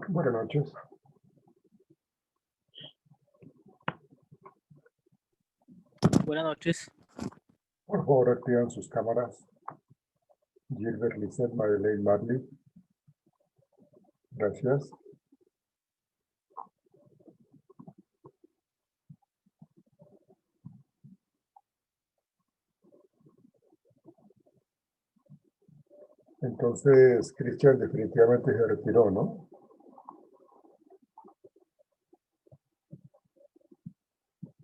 Buenas noches. Buenas noches. Por favor, activan sus cámaras. Gilbert Lizeth, Madeleine Marley. Gracias. Entonces, Cristian definitivamente se retiró, ¿no?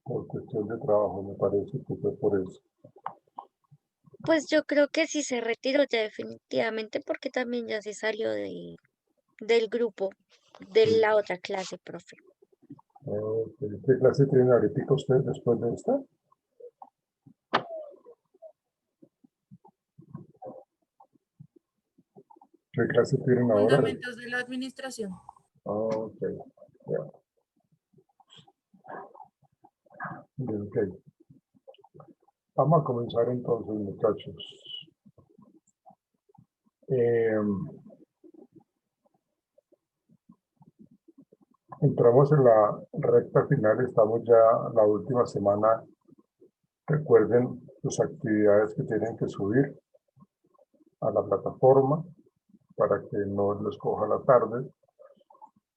Por cuestión de trabajo, me parece que fue por eso. Pues yo creo que sí se retiró ya definitivamente porque también ya se salió del grupo de Sí. la otra clase, profe. ¿Qué clase tienen ahorita ustedes después de esta? ¿Qué clase tienen ahora? Fundamentos de la administración. Ok, ya. Bien, ok. Vamos a comenzar entonces, muchachos. Entramos en la recta final, estamos ya la última semana. Recuerden sus actividades que tienen que subir a la plataforma para que no les coja la tarde.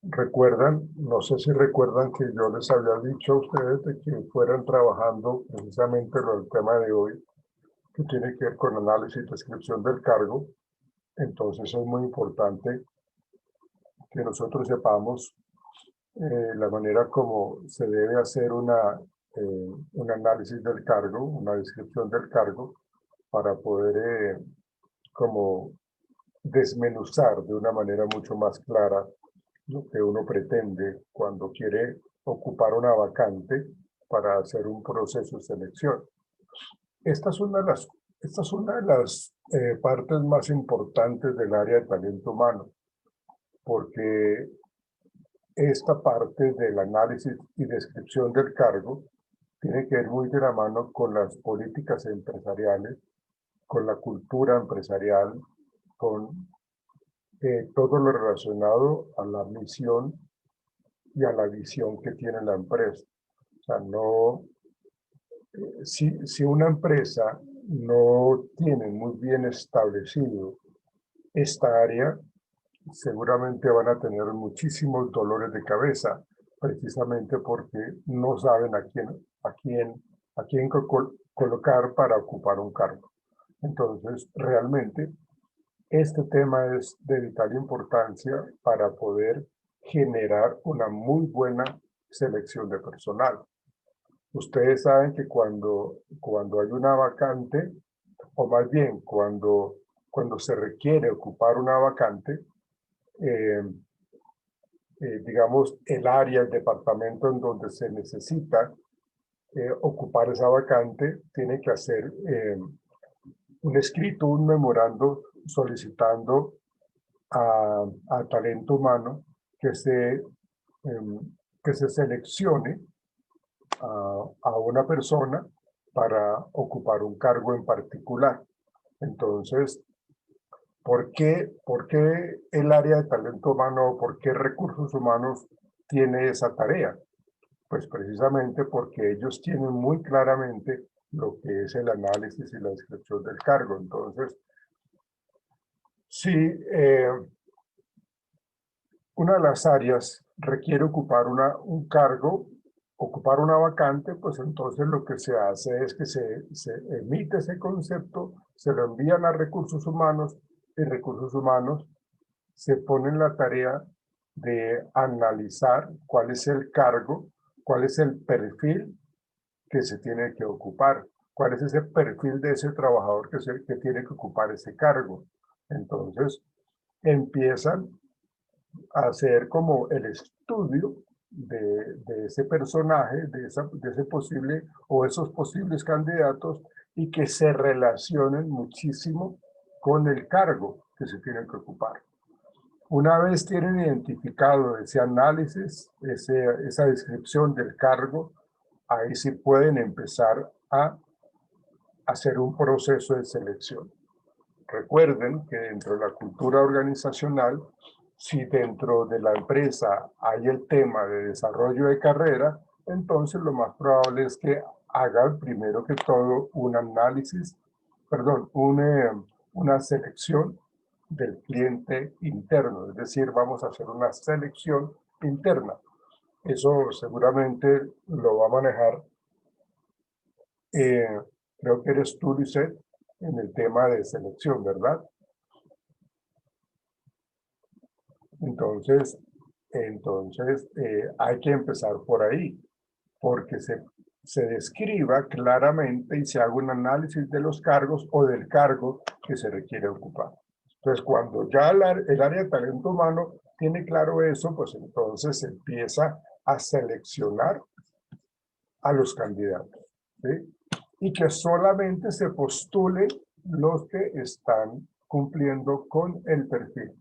Recuerdan, no sé si recuerdan que yo les había dicho a ustedes de que fueran trabajando precisamente lo del tema de hoy, que tiene que ver con análisis y descripción del cargo. Entonces es muy importante que nosotros sepamos la manera como se debe hacer un análisis del cargo, una descripción del cargo, para poder como desmenuzar de una manera mucho más clara lo que uno pretende cuando quiere ocupar una vacante para hacer un proceso de selección. Esta es una de las partes más importantes del área de talento humano, porque esta parte del análisis y descripción del cargo tiene que ver muy de la mano con las políticas empresariales, con la cultura empresarial, con todo lo relacionado a la misión y a la visión que tiene la empresa. O sea, no, si una empresa no tiene muy bien establecido esta área, seguramente van a tener muchísimos dolores de cabeza, precisamente porque no saben a quién colocar para ocupar un cargo. Entonces, realmente, este tema es de vital importancia para poder generar una muy buena selección de personal. Ustedes saben que cuando hay una vacante, o más bien cuando se requiere ocupar una vacante, digamos, el área, el departamento en donde se necesita ocupar esa vacante, tiene que hacer un escrito, un memorando solicitando a talento humano que se seleccione a una persona para ocupar un cargo en particular. Entonces, ¿por qué el área de talento humano, por qué recursos humanos tiene esa tarea? Pues precisamente porque ellos tienen muy claramente lo que es el análisis y la descripción del cargo. Entonces, si una de las áreas requiere ocupar un cargo, ocupar una vacante, pues entonces lo que se hace es que se emite ese concepto, se lo envían a recursos humanos y recursos humanos se ponen la tarea de analizar cuál es el cargo, cuál es el perfil que se tiene que ocupar, cuál es ese perfil de ese trabajador que tiene que ocupar ese cargo. Entonces, empiezan a hacer como el estudio de ese personaje, de ese posible o esos posibles candidatos y que se relacionen muchísimo con el cargo que se tiene que ocupar. Una vez tienen identificado ese análisis, esa descripción del cargo, ahí sí pueden empezar a hacer un proceso de selección. Recuerden que dentro de la cultura organizacional Si dentro de la empresa hay el tema de desarrollo de carrera, entonces lo más probable es que haga primero que todo un análisis, perdón, una selección del cliente interno, es decir, vamos a hacer una selección interna. Eso seguramente lo va a manejar, creo que eres tú, Lisette, en el tema de selección, ¿verdad? Entonces hay que empezar por ahí, porque se describa claramente y se haga un análisis de los cargos o del cargo que se requiere ocupar. Entonces, cuando ya el área de talento humano tiene claro eso, pues entonces se empieza a seleccionar a los candidatos, ¿sí? Y que solamente se postulen los que están cumpliendo con el perfil,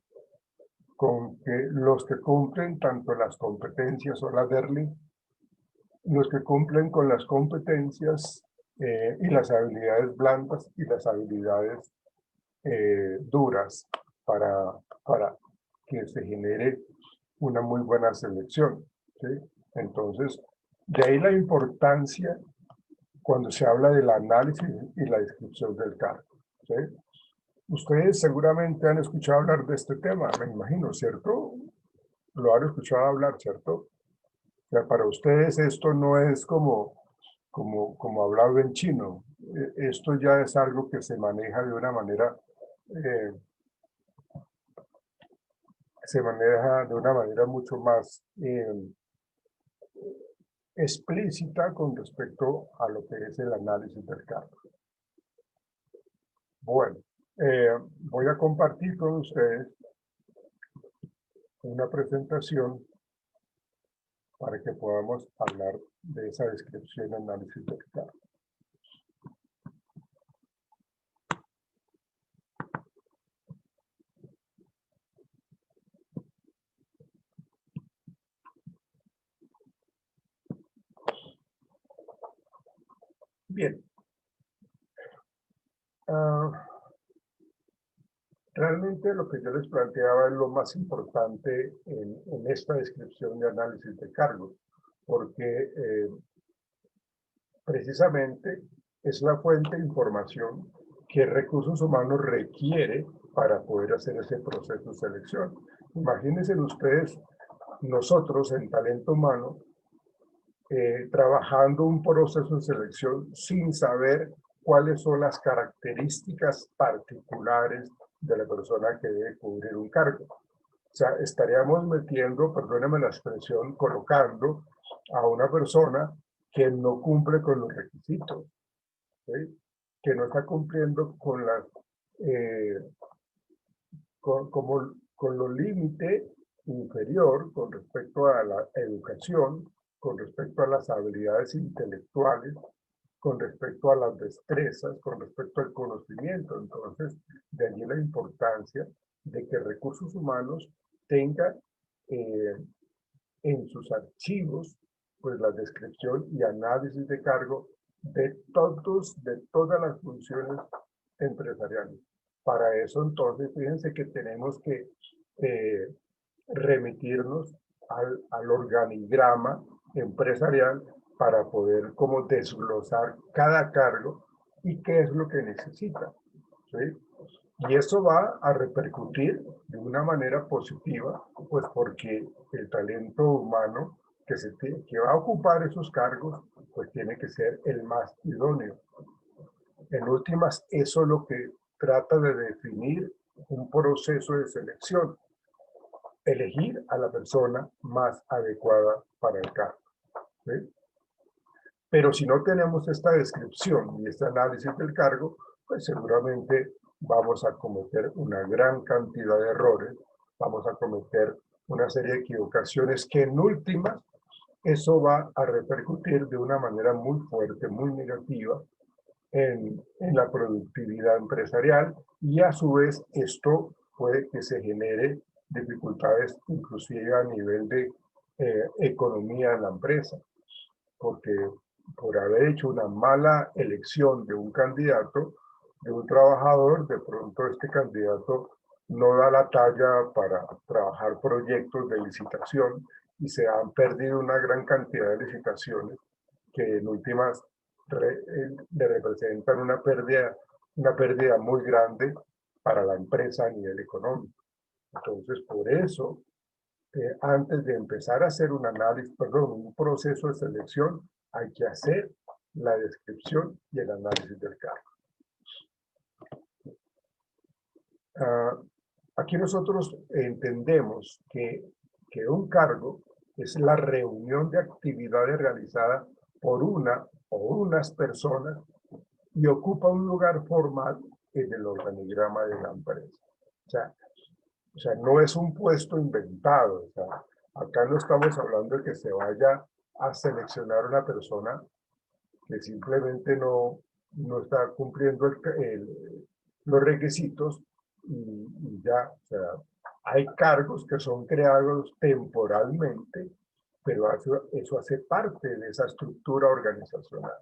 con que los que cumplen tanto las competencias o la DERLI, los que cumplen con las competencias y las habilidades blandas y las habilidades duras para que se genere una muy buena selección, ¿sí? Entonces, de ahí la importancia cuando se habla del análisis y la descripción del cargo, ¿sí? Ustedes seguramente han escuchado hablar de este tema, me imagino, ¿cierto? Lo han escuchado hablar, ¿cierto? O sea, para ustedes esto no es como hablado en chino. Esto ya es algo que se maneja de una manera, mucho más explícita con respecto a lo que es el análisis del cargo. Bueno, voy a compartir con ustedes una presentación para que podamos hablar de esa descripción y análisis del cargo. Bien. Realmente lo que yo les planteaba es lo más importante en esta descripción de análisis de cargos, porque precisamente es la fuente de información que Recursos Humanos requiere para poder hacer ese proceso de selección. Imagínense ustedes, nosotros en talento humano, trabajando un proceso de selección sin saber cuáles son las características particulares de la persona que debe cubrir un cargo. O sea, estaríamos metiendo, perdónenme la expresión, colocando a una persona que no cumple con los requisitos, ¿sí? Que no está cumpliendo con las con lo límite inferior con respecto a la educación, con respecto a las habilidades intelectuales, con respecto a las destrezas, con respecto al conocimiento. Entonces, de allí la importancia de que Recursos Humanos tenga en sus archivos pues la descripción y análisis de cargo de todas las funciones empresariales. Para eso, entonces, fíjense que tenemos que remitirnos al organigrama empresarial para poder como desglosar cada cargo y qué es lo que necesita, ¿sí? Y eso va a repercutir de una manera positiva, pues porque el talento humano que va a ocupar esos cargos, pues tiene que ser el más idóneo. En últimas, eso es lo que trata de definir un proceso de selección. Elegir a la persona más adecuada para el cargo, ¿sí? Pero si no tenemos esta descripción y este análisis del cargo, pues seguramente vamos a cometer una gran cantidad de errores, vamos a cometer una serie de equivocaciones que en últimas eso va a repercutir de una manera muy fuerte, muy negativa en la productividad empresarial y a su vez esto puede que se genere dificultades inclusive a nivel de economía de la empresa, porque por haber hecho una mala elección de un candidato, de un trabajador, de pronto este candidato no da la talla para trabajar proyectos de licitación y se han perdido una gran cantidad de licitaciones que en últimas le representan una pérdida muy grande para la empresa a nivel económico. Entonces, por eso, antes de empezar a hacer un análisis, perdón, un proceso de selección, hay que hacer la descripción y el análisis del cargo. Aquí nosotros entendemos que un cargo es la reunión de actividades realizadas por una o unas personas y ocupa un lugar formal en el organigrama de la empresa. O sea, no es un puesto inventado. O sea, acá no estamos hablando de que se vaya a seleccionar una persona que simplemente no está cumpliendo los requisitos y ya. O sea, hay cargos que son creados temporalmente, pero eso hace parte de esa estructura organizacional.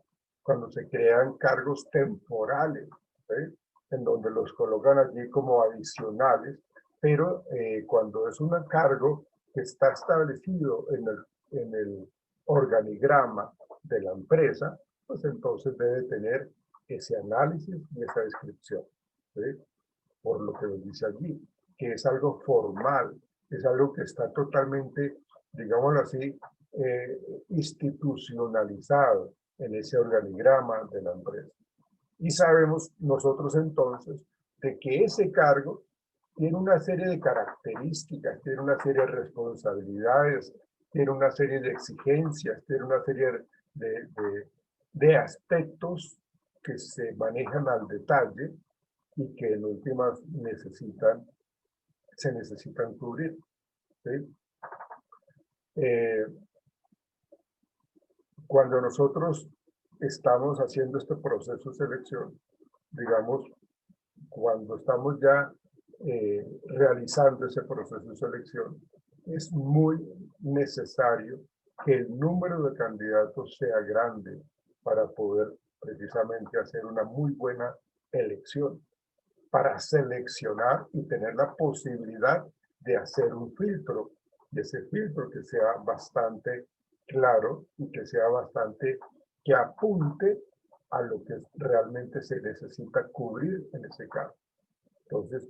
Cuando se crean cargos temporales, ¿sí?, en donde los colocan allí como adicionales, pero cuando es un cargo que está establecido en el organigrama de la empresa, pues entonces debe tener ese análisis y esa descripción, ¿sí?, por lo que nos dice allí, que es algo formal, es algo que está totalmente, digámoslo así, institucionalizado en ese organigrama de la empresa. Y sabemos nosotros entonces de que ese cargo tiene una serie de características, tiene una serie de responsabilidades, tiene una serie de exigencias, tiene una serie de aspectos que se manejan al detalle y que en últimas se necesitan cubrir, ¿sí? Cuando nosotros estamos haciendo este proceso de selección, digamos, cuando estamos ya realizando ese proceso de selección, es muy necesario que el número de candidatos sea grande para poder precisamente hacer una muy buena elección, para seleccionar y tener la posibilidad de hacer un filtro, y ese filtro que sea bastante claro y que sea bastante, que apunte a lo que realmente se necesita cubrir en ese cargo. Entonces,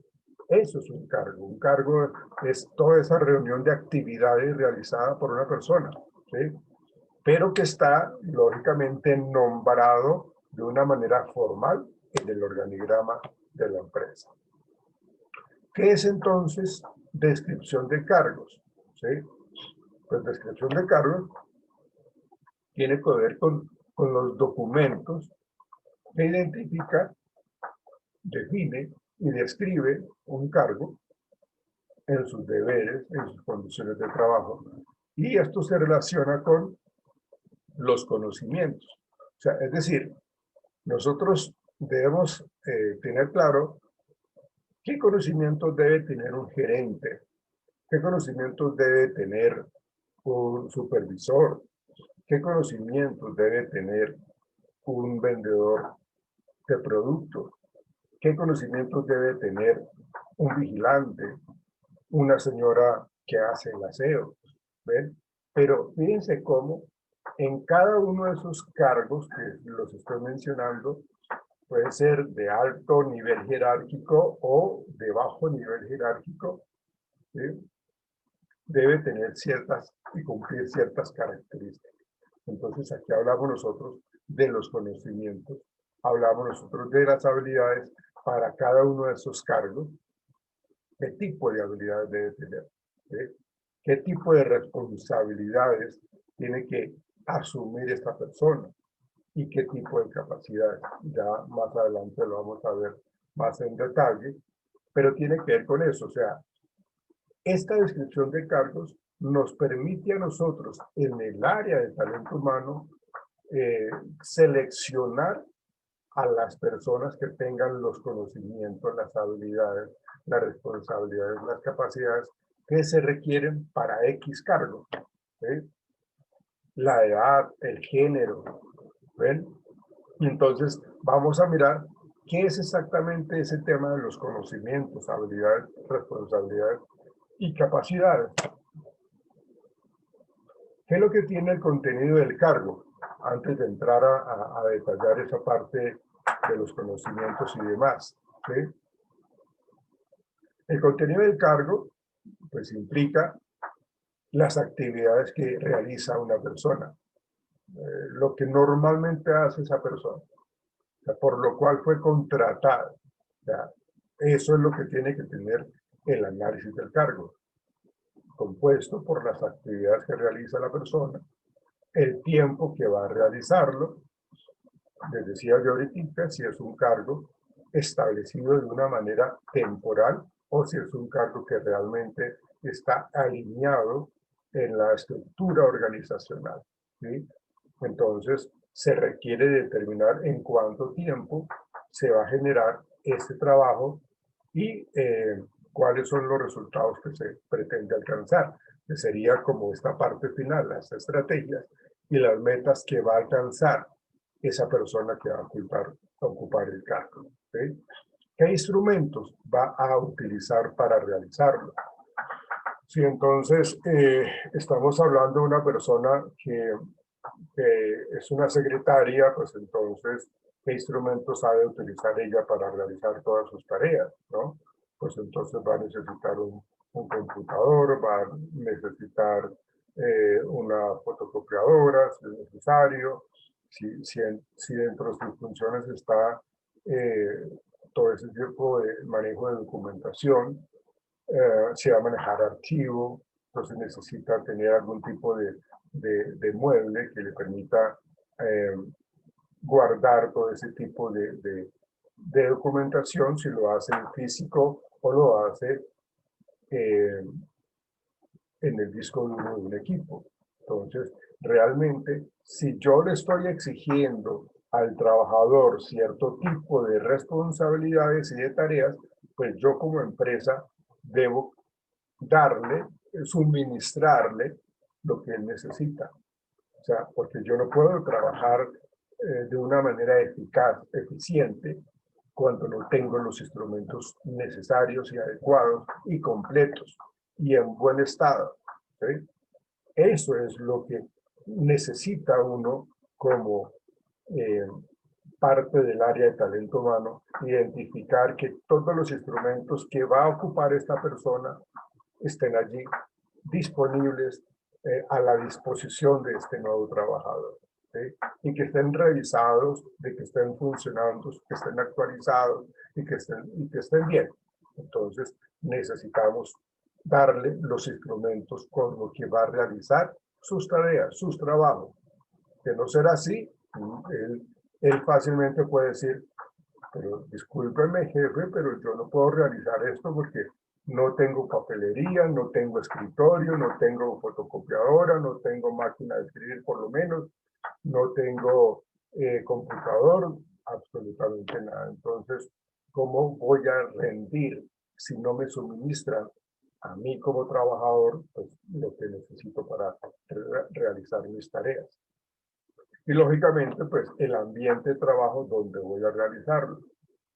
eso es un cargo. Un cargo es toda esa reunión de actividades realizada por una persona, ¿sí?, pero que está lógicamente nombrado de una manera formal en el organigrama de la empresa. ¿Qué es entonces descripción de cargos? ¿Sí? Pues descripción de cargos tiene que ver con los documentos que identifica, define y describe un cargo en sus deberes, en sus condiciones de trabajo. Y esto se relaciona con los conocimientos. O sea, es decir, nosotros debemos tener claro qué conocimientos debe tener un gerente, qué conocimientos debe tener un supervisor, qué conocimientos debe tener un vendedor de productos, qué conocimientos debe tener un vigilante, una señora que hace el aseo, ¿ven? Pero fíjense cómo en cada uno de esos cargos que los estoy mencionando, puede ser de alto nivel jerárquico o de bajo nivel jerárquico, ¿sí?, debe tener ciertas y cumplir ciertas características. Entonces aquí hablamos nosotros de los conocimientos, hablamos nosotros de las habilidades para cada uno de esos cargos, qué tipo de habilidades debe tener, ¿sí?, qué tipo de responsabilidades tiene que asumir esta persona y qué tipo de capacidades. Ya más adelante lo vamos a ver más en detalle, pero tiene que ver con eso. O sea, esta descripción de cargos nos permite a nosotros en el área de talento humano seleccionar a las personas que tengan los conocimientos, las habilidades, las responsabilidades, las capacidades que se requieren para X cargo, ¿sí?, la edad, el género, ¿ven? Y entonces vamos a mirar ¿Qué es exactamente ese tema de los conocimientos, habilidades, responsabilidades y capacidades? ¿Qué es lo que tiene el contenido del cargo? Antes de entrar a detallar esa parte de los conocimientos y demás, ¿sí? El contenido del cargo, pues, implica las actividades que realiza una persona, lo que normalmente hace esa persona, o sea, por lo cual fue contratada. O sea, eso es lo que tiene que tener el análisis del cargo, compuesto por las actividades que realiza la persona, el tiempo que va a realizarlo. Les decía yo ahorita si es un cargo establecido de una manera temporal o si es un cargo que realmente está alineado en la estructura organizacional, ¿sí? Entonces, se requiere determinar en cuánto tiempo se va a generar este trabajo y cuáles son los resultados que se pretende alcanzar, que sería como esta parte final, las estrategias y las metas que va a alcanzar esa persona que va a ocupar el cargo, ¿sí? ¿Qué instrumentos va a utilizar para realizarlo? Si entonces estamos hablando de una persona que es una secretaria, pues entonces, ¿qué instrumentos sabe utilizar ella para realizar todas sus tareas, ¿no? Pues entonces va a necesitar un computador, va a necesitar una fotocopiadora, si es necesario, si dentro de sus funciones está todo ese tipo de manejo de documentación, se va a manejar archivo, entonces necesita tener algún tipo de mueble que le permita guardar todo ese tipo de documentación, si lo hace en físico o lo hace en el disco duro de un equipo. Entonces, realmente, si yo le estoy exigiendo al trabajador cierto tipo de responsabilidades y de tareas, pues yo como empresa debo darle, suministrarle lo que él necesita. O sea, porque yo no puedo trabajar de una manera eficaz, eficiente, cuando no tengo los instrumentos necesarios y adecuados y completos y en buen estado, ¿sí? Eso es lo que necesita uno como parte del área de talento humano, identificar que todos los instrumentos que va a ocupar esta persona estén allí disponibles a la disposición de este nuevo trabajador, ¿sí? Y que estén revisados, de que estén funcionando, que estén actualizados y que estén bien. Entonces necesitamos darle los instrumentos con los que va a realizar sus tareas, sus trabajos. De no ser así, él fácilmente puede decir, pero discúlpeme, jefe, pero yo no puedo realizar esto porque no tengo papelería, no tengo escritorio, no tengo fotocopiadora, no tengo máquina de escribir por lo menos, no tengo computador, absolutamente nada. Entonces, ¿cómo voy a rendir si no me suministran a mí como trabajador pues, lo que necesito para realizar mis tareas? Y lógicamente, pues el ambiente de trabajo donde voy a realizarlo.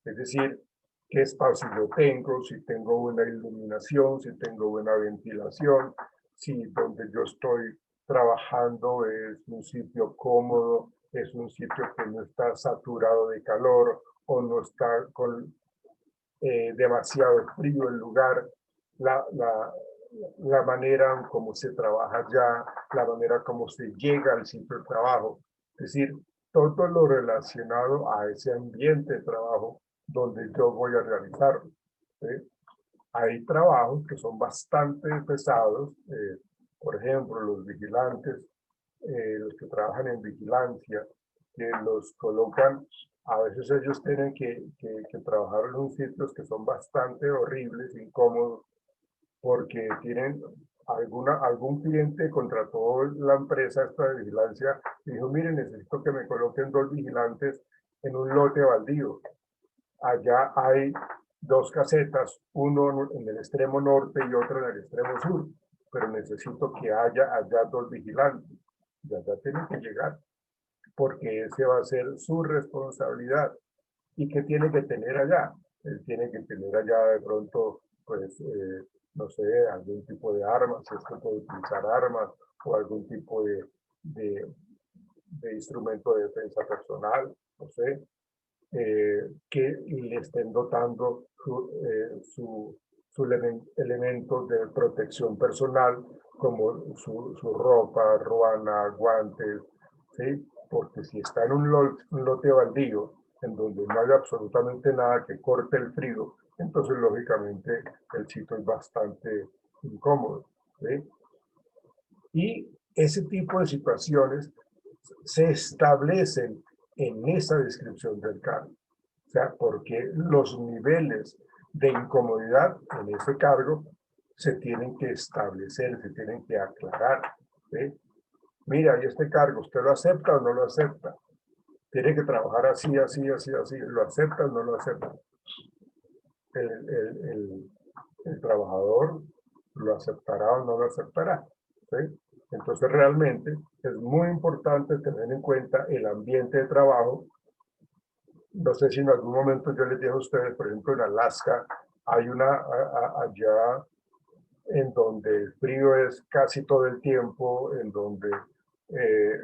Es decir, qué espacio yo tengo, si tengo buena iluminación, si tengo buena ventilación, si donde yo estoy trabajando es un sitio cómodo, es un sitio que no está saturado de calor o no está con demasiado frío el lugar, la manera como se trabaja ya, la manera como se llega al sitio de trabajo. Es decir, todo lo relacionado a ese ambiente de trabajo donde yo voy a realizarlo, ¿sí? Hay trabajos que son bastante pesados, por ejemplo, los vigilantes, los que trabajan en vigilancia, que los colocan, a veces ellos tienen que trabajar en unos sitios que son bastante horribles, incómodos, porque tienen algún cliente contrató la empresa esta de vigilancia y dijo, miren, necesito que me coloquen 2 vigilantes en un lote baldío. Allá hay 2 casetas, uno en el extremo norte y otro en el extremo sur, pero necesito que haya allá 2 vigilantes. Y allá tienen que llegar, porque ese va a ser su responsabilidad. ¿Y qué tiene que tener allá? Él tiene que tener allá de pronto, pues, no sé, algún tipo de armas, si es que puede utilizar armas, o algún tipo de, de instrumento de defensa personal, no sé, que le estén dotando su elementos de protección personal, como su ropa, ruana, guantes, ¿sí? Porque si está en un lote baldío, en donde no hay absolutamente nada que corte el frío, entonces lógicamente el sitio es bastante incómodo, ¿sí? Y ese tipo de situaciones se establecen en esa descripción del cargo. O sea, porque los niveles de incomodidad en ese cargo se tienen que establecer, se tienen que aclarar, ¿sí? Mira, y este cargo, ¿usted lo acepta o no lo acepta? Tiene que trabajar así, así, así, así. ¿Lo acepta o no lo acepta? El, el, el, el trabajador lo aceptará o no lo aceptará, ¿sí? Entonces realmente es muy importante tener en cuenta el ambiente de trabajo. No sé si en algún momento yo les dije a ustedes, por ejemplo, en Alaska hay allá en donde el frío es casi todo el tiempo, en donde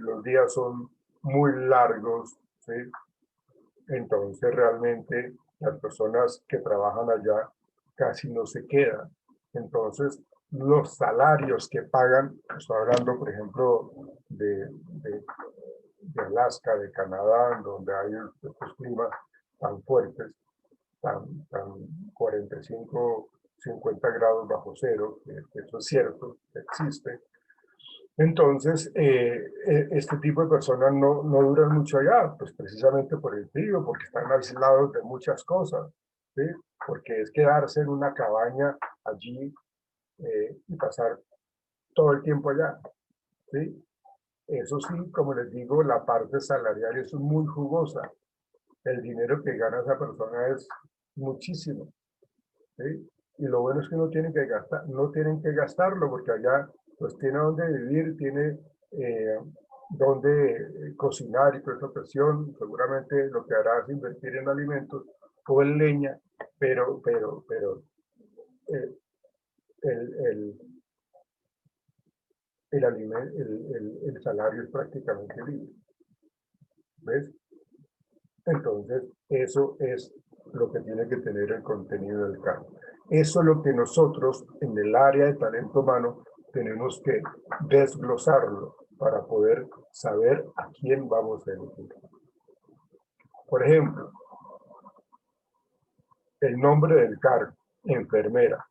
los días son muy largos, ¿sí? Entonces realmente las personas que trabajan allá casi no se quedan. Entonces los salarios que pagan, estoy hablando por ejemplo de Alaska, de Canadá, donde hay estos climas tan fuertes, tan 45, 50 grados bajo cero, que eso es cierto, existe. Entonces, este tipo de personas no duran mucho allá, pues precisamente por el frío, porque están aislados de muchas cosas, ¿sí? Porque es quedarse en una cabaña allí y pasar todo el tiempo allá, ¿sí? Eso sí, como les digo, la parte salarial es muy jugosa. El dinero que gana esa persona es muchísimo, ¿sí? Y lo bueno es que no tienen que gastar, no tienen que gastarlo porque allá pues tiene donde vivir, tiene donde cocinar y toda esa presión. Seguramente lo que hará es invertir en alimentos o en leña, pero eh, el, el, el salario es prácticamente libre. ¿Ves? Entonces, eso es lo que tiene que tener el contenido del cargo. Eso es lo que nosotros en el área de talento humano tenemos que desglosarlo para poder saber a quién vamos a elegir. Por ejemplo, el nombre del cargo, enfermera.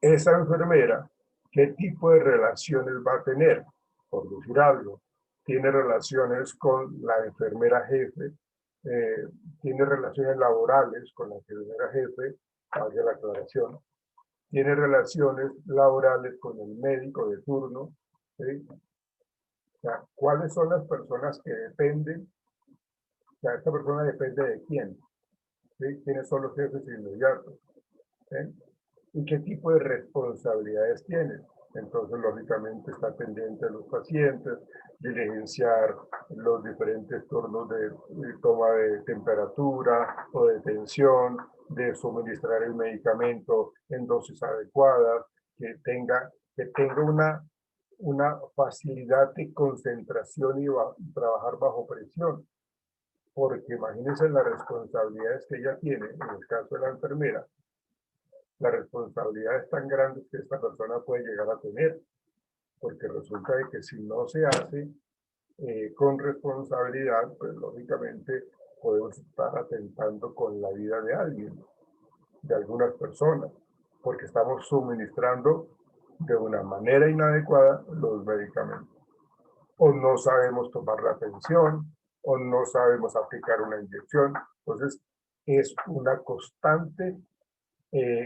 Esa enfermera, ¿qué tipo de relaciones va a tener? Por decir algo, tiene relaciones con la enfermera jefe, tiene relaciones laborales con la enfermera jefe, valga la aclaración, tiene relaciones laborales con el médico de turno, ¿sí? O sea, ¿cuáles son las personas que dependen? O sea, esta persona depende de quién, ¿sí? ¿Quiénes son los jefes inmediatos? ¿Sí? ¿Y qué tipo de responsabilidades tiene? Entonces, lógicamente, está pendiente de los pacientes, diligenciar los diferentes turnos de toma de temperatura o de tensión, de suministrar el medicamento en dosis adecuadas, que tenga una facilidad de concentración y trabajar bajo presión. Porque imagínense las responsabilidades que ella tiene, en el caso de la enfermera, la responsabilidad es tan grande que esta persona puede llegar a tener, porque resulta de que si no se hace con responsabilidad, pues lógicamente podemos estar atentando con la vida de alguien, de algunas personas, porque estamos suministrando de una manera inadecuada los medicamentos. O no sabemos tomar la atención, o no sabemos aplicar una inyección. Entonces, es una constante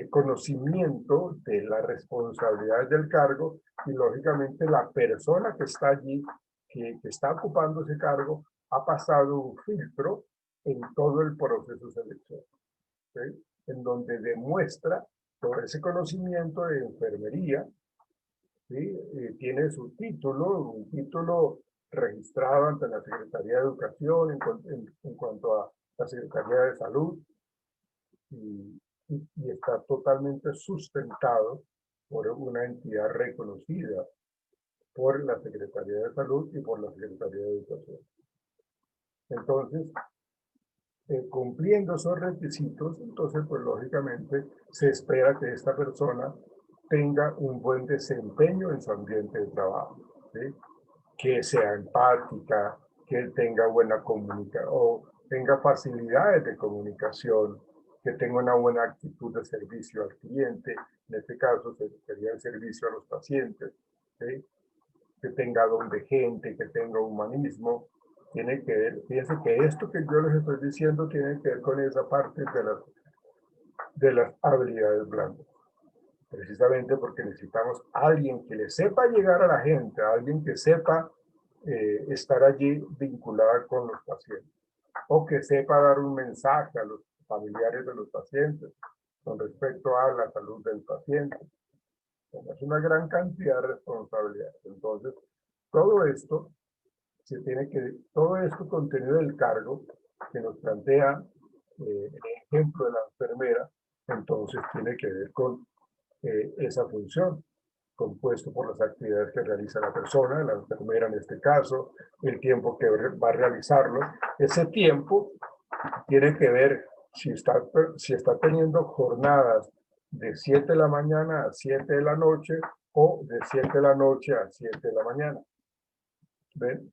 conocimiento de las responsabilidades del cargo y lógicamente la persona que está allí, que está ocupando ese cargo, ha pasado un filtro en todo el proceso de selección, ¿sí? En donde demuestra todo ese conocimiento de enfermería, ¿sí? Tiene su título, un título registrado ante la Secretaría de Educación en cuanto la Secretaría de Salud y está totalmente sustentado por una entidad reconocida por la Secretaría de Salud y por la Secretaría de Educación. Entonces, cumpliendo esos requisitos, entonces, pues lógicamente se espera que esta persona tenga un buen desempeño en su ambiente de trabajo, ¿sí? Que sea empática, que tenga buena comunicación o tenga facilidades de comunicación, que tenga una buena actitud de servicio al cliente, en este caso sería el servicio a los pacientes, ¿sí? Que tenga don de gente, que tenga humanismo, tiene que ver, fíjense que esto que yo les estoy diciendo tiene que ver con esa parte de las habilidades blandas, precisamente porque necesitamos a alguien que le sepa llegar a la gente, a alguien que sepa estar allí vinculada con los pacientes, o que sepa dar un mensaje a los familiares de los pacientes con respecto a la salud del paciente. Es una gran cantidad de responsabilidades. Entonces, todo esto todo esto contenido del cargo que nos plantea el ejemplo de la enfermera, entonces tiene que ver con esa función, compuesto por las actividades que realiza la persona, la enfermera en este caso, el tiempo que va a realizarlo. Ese tiempo tiene que ver si está teniendo jornadas de 7 de la mañana a 7 de la noche o de 7 de la noche a 7 de la mañana. ¿Ven?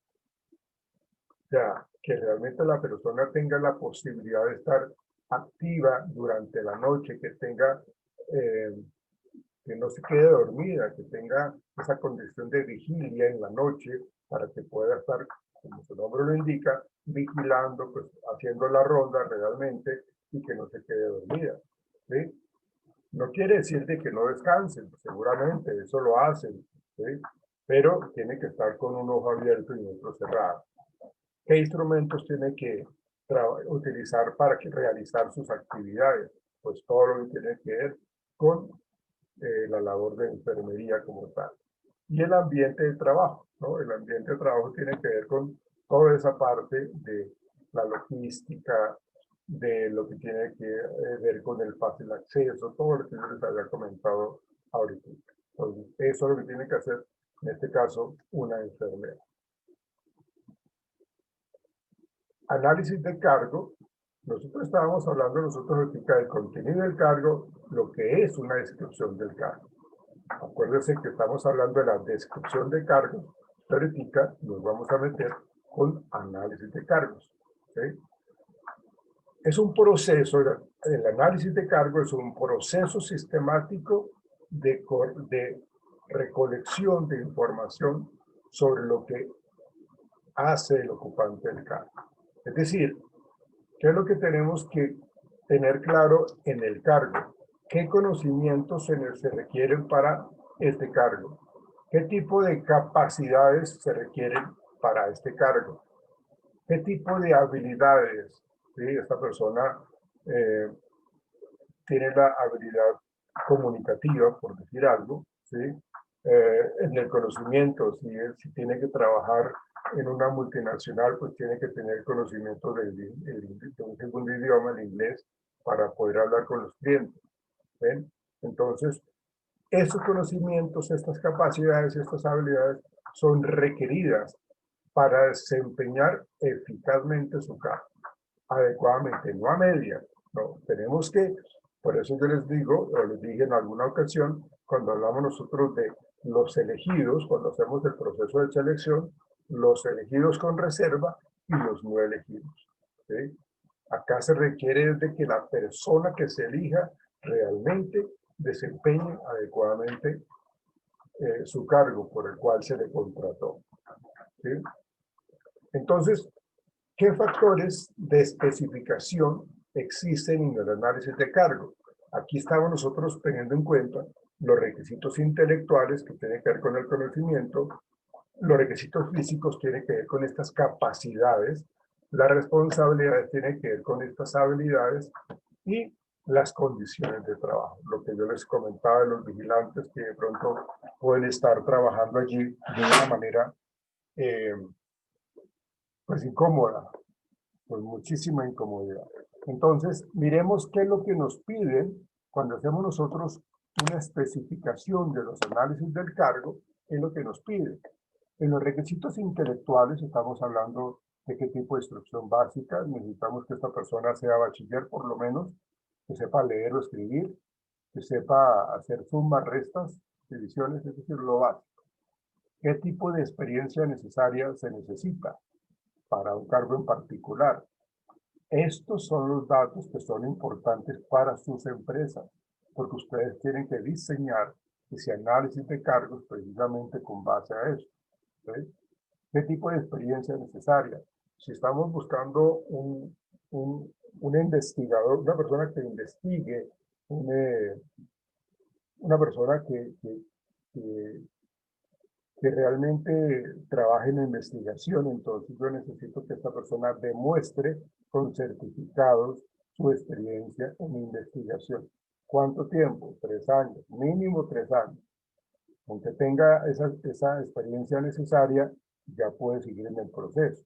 O sea, que realmente la persona tenga la posibilidad de estar activa durante la noche, que tenga, que no se quede dormida, que tenga esa condición de vigilia en la noche para que pueda estar, como su nombre lo indica, vigilando, pues haciendo la ronda realmente y que no se quede dormida, ¿sí? No quiere decir de que no descansen, seguramente eso lo hacen, ¿sí? Pero tiene que estar con un ojo abierto y otro cerrado. ¿Qué instrumentos tiene que utilizar para realizar sus actividades? Pues todo lo que tiene que ver con la labor de enfermería como tal. Y el ambiente de trabajo, ¿no? El ambiente de trabajo tiene que ver con toda esa parte de la logística, de lo que tiene que ver con el fácil acceso, todo lo que yo les había comentado ahorita. Entonces, eso es lo que tiene que hacer, en este caso, una enfermera. Análisis de cargo. Nosotros estábamos hablando ahorita del contenido del cargo, lo que es una descripción del cargo. Acuérdense que estamos hablando de la descripción de cargos, pero ahorita nos vamos a meter con análisis de cargos. ¿Sí? Es un proceso, el análisis de cargos es un proceso sistemático de recolección de información sobre lo que hace el ocupante del cargo. Es decir, ¿qué es lo que tenemos que tener claro en el cargo? ¿Qué conocimientos se requieren para este cargo? ¿Qué tipo de capacidades se requieren para este cargo? ¿Qué tipo de habilidades? ¿Sí? Esta persona tiene la habilidad comunicativa, por decir algo, ¿sí? En el conocimiento, si tiene que trabajar en una multinacional, pues tiene que tener conocimiento de un segundo idioma, el inglés, para poder hablar con los clientes. ¿Ven? Entonces, esos conocimientos, estas capacidades, estas habilidades son requeridas para desempeñar eficazmente su cargo, adecuadamente, no a media. No, tenemos que, por eso yo les digo, o les dije en alguna ocasión, cuando hablamos nosotros de los elegidos, cuando hacemos el proceso de selección, los elegidos con reserva y los no elegidos. ¿Sí? Acá se requiere de que la persona que se elija realmente desempeñe adecuadamente su cargo por el cual se le contrató. ¿Sí? Entonces, ¿qué factores de especificación existen en el análisis de cargo? Aquí estamos nosotros teniendo en cuenta los requisitos intelectuales que tienen que ver con el conocimiento, los requisitos físicos tienen que ver con estas capacidades, las responsabilidades tienen que ver con estas habilidades y las condiciones de trabajo. Lo que yo les comentaba de los vigilantes que de pronto pueden estar trabajando allí de una manera pues incómoda, pues muchísima incomodidad. Entonces, miremos qué es lo que nos piden cuando hacemos nosotros una especificación de los análisis del cargo, qué es lo que nos piden. En los requisitos intelectuales estamos hablando de qué tipo de instrucción básica. Necesitamos que esta persona sea bachiller por lo menos, que sepa leer o escribir, que sepa hacer sumas, restas, divisiones, es decir, lo básico. ¿Qué tipo de experiencia necesaria se necesita para un cargo en particular? Estos son los datos que son importantes para sus empresas, porque ustedes tienen que diseñar ese análisis de cargos precisamente con base a eso. ¿Sí? ¿Qué tipo de experiencia es necesaria? Si estamos buscando un investigador, una persona que investigue, una persona que realmente trabaje en la investigación, entonces yo necesito que esta persona demuestre con certificados su experiencia en investigación. ¿Cuánto tiempo? 3 años, mínimo 3 años. Aunque tenga esa experiencia necesaria, ya puede seguir en el proceso.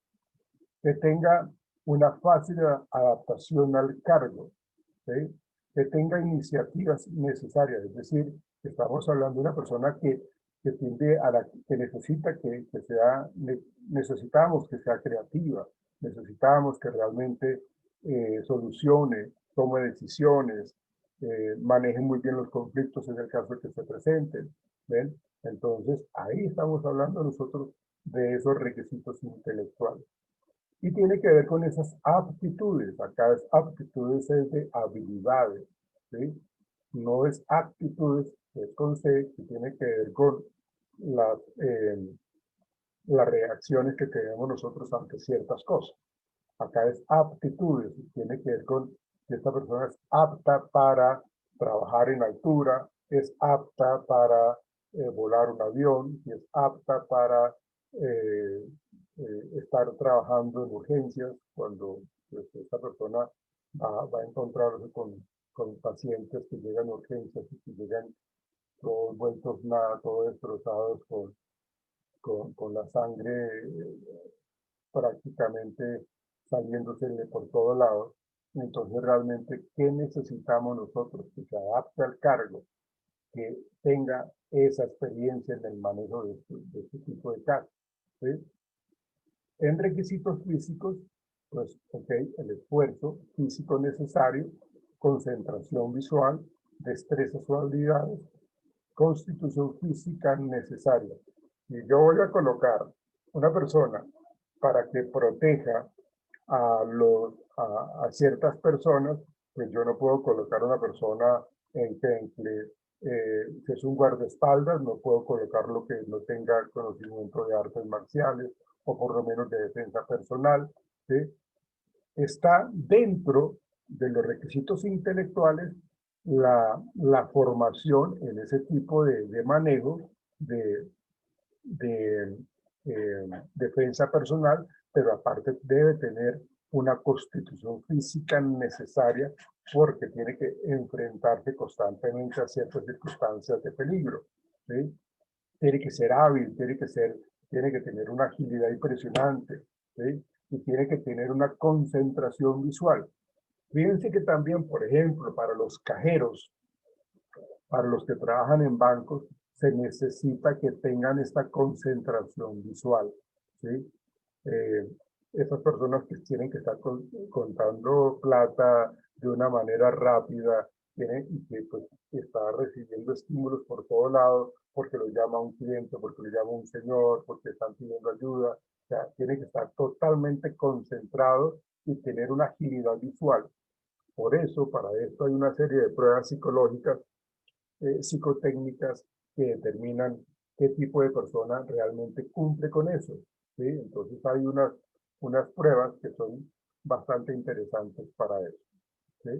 Que tenga una fácil adaptación al cargo, ¿sí? Que tenga iniciativas necesarias, es decir, estamos hablando de una persona que tiende a que necesita necesitamos que sea creativa, necesitamos que realmente solucione, tome decisiones, maneje muy bien los conflictos en el caso de que se presenten. ¿Ven? Entonces, ahí estamos hablando nosotros de esos requisitos intelectuales. Y tiene que ver con esas aptitudes. Acá es aptitudes es de habilidades, ¿sí? No es aptitudes, es con C, que tiene que ver con las, las reacciones que tenemos nosotros ante ciertas cosas. Acá es aptitudes, tiene que ver con que esta persona es apta para trabajar en altura, es apta para volar un avión, y es apta para estar trabajando en urgencias cuando pues, esta persona va a encontrarse con pacientes que llegan a urgencias y que llegan todos vueltos nada, todos destrozados con la sangre prácticamente saliéndosele por todos lados. Entonces, realmente, ¿qué necesitamos nosotros? Que se adapte al cargo, que tenga esa experiencia en el manejo de este tipo de casos. ¿Sí? En requisitos físicos, pues, ok, el esfuerzo físico necesario, concentración visual, destrezas o habilidades, constitución física necesaria. Y yo voy a colocar una persona para que proteja a ciertas personas, pues yo no puedo colocar una persona que es un guardaespaldas, no puedo colocarlo que no tenga conocimiento de artes marciales o por lo menos de defensa personal. ¿Sí? Está dentro de los requisitos intelectuales la formación en ese tipo de manejo de defensa personal, pero aparte debe tener una constitución física necesaria porque tiene que enfrentarse constantemente a ciertas circunstancias de peligro. ¿Sí? Tiene que ser hábil, tiene que tener una agilidad impresionante, ¿sí? Y tiene que tener una concentración visual. Fíjense que también, por ejemplo, para los cajeros, para los que trabajan en bancos, se necesita que tengan esta concentración visual, ¿sí? Esas personas que tienen que estar contando plata de una manera rápida y que pues, está recibiendo estímulos por todos lados, porque lo llama un cliente, porque lo llama un señor, porque están pidiendo ayuda. O sea, tiene que estar totalmente concentrado y tener una agilidad visual. Por eso, para esto hay una serie de pruebas psicológicas, psicotécnicas que determinan qué tipo de persona realmente cumple con eso. ¿Sí? Entonces hay unas pruebas que son bastante interesantes para eso. ¿Sí?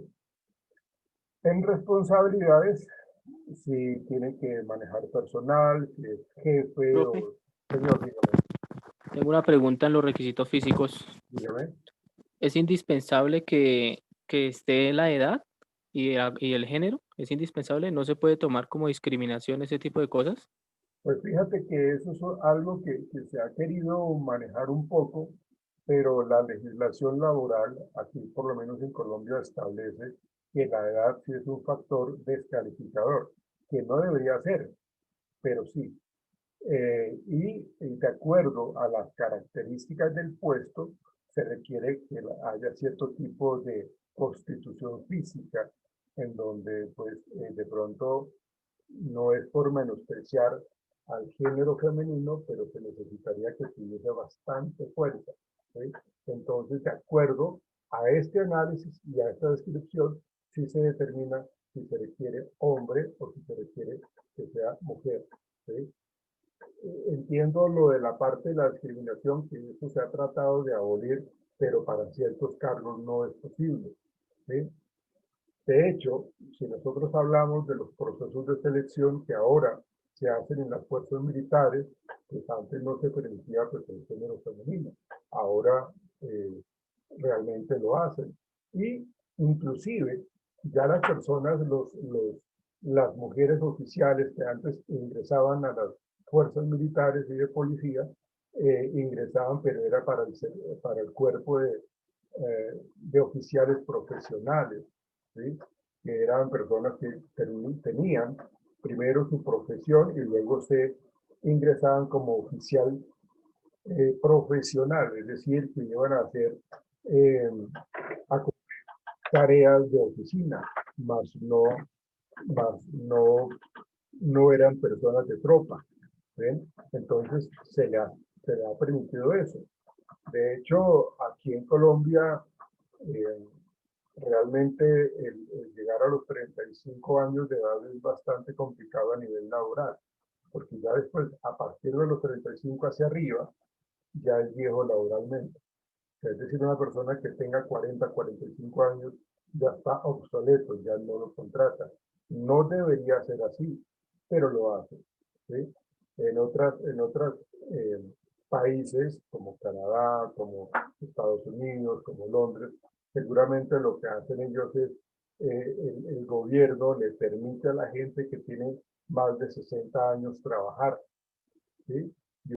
En responsabilidades, si tiene que manejar personal, si es jefe Profe, o... Señor, dígame. tengo una pregunta en los requisitos físicos. Dígame. ¿Es indispensable que esté la edad y el género? ¿Es indispensable? ¿No se puede tomar como discriminación ese tipo de cosas? Pues fíjate que eso es algo que se ha querido manejar un poco, pero la legislación laboral, aquí por lo menos en Colombia, establece que la edad sí es un factor descalificador, que no debería ser, pero sí. Y de acuerdo a las características del puesto, se requiere que haya cierto tipo de constitución física, en donde pues de pronto no es por menospreciar al género femenino, pero se necesitaría que tuviese bastante fuerza, ¿sí? Entonces, de acuerdo a este análisis y a esta descripción, sí se determina si se requiere hombre o si se requiere que sea mujer, ¿sí? Entiendo lo de la parte de la discriminación, que eso se ha tratado de abolir, pero para ciertos cargos no es posible, ¿sí? De hecho, si nosotros hablamos de los procesos de selección que ahora se hacen en las fuerzas militares, pues antes no se permitía pues, el género femenino, ahora realmente lo hacen. Y inclusive ya las personas, las mujeres oficiales que antes ingresaban a las fuerzas militares y de policía, ingresaban, pero era para el cuerpo de oficiales profesionales, ¿sí? Que eran personas que tenían primero su profesión y luego se ingresaban como oficial profesional, es decir, que iban a hacer a tareas de oficina, más no eran personas de tropa. ¿Ven? Entonces se le ha permitido eso. De hecho, aquí en Colombia, eh, realmente el llegar a los 35 años de edad es bastante complicado a nivel laboral, porque ya después, a partir de los 35 hacia arriba, ya es viejo laboralmente. Es decir, una persona que tenga 40, 45 años ya está obsoleto, ya no lo contrata. No debería ser así, pero lo hace, ¿sí? En otros países como Canadá, como Estados Unidos, como Londres, seguramente lo que hacen ellos es, el gobierno le permite a la gente que tiene más de 60 años trabajar, ¿sí?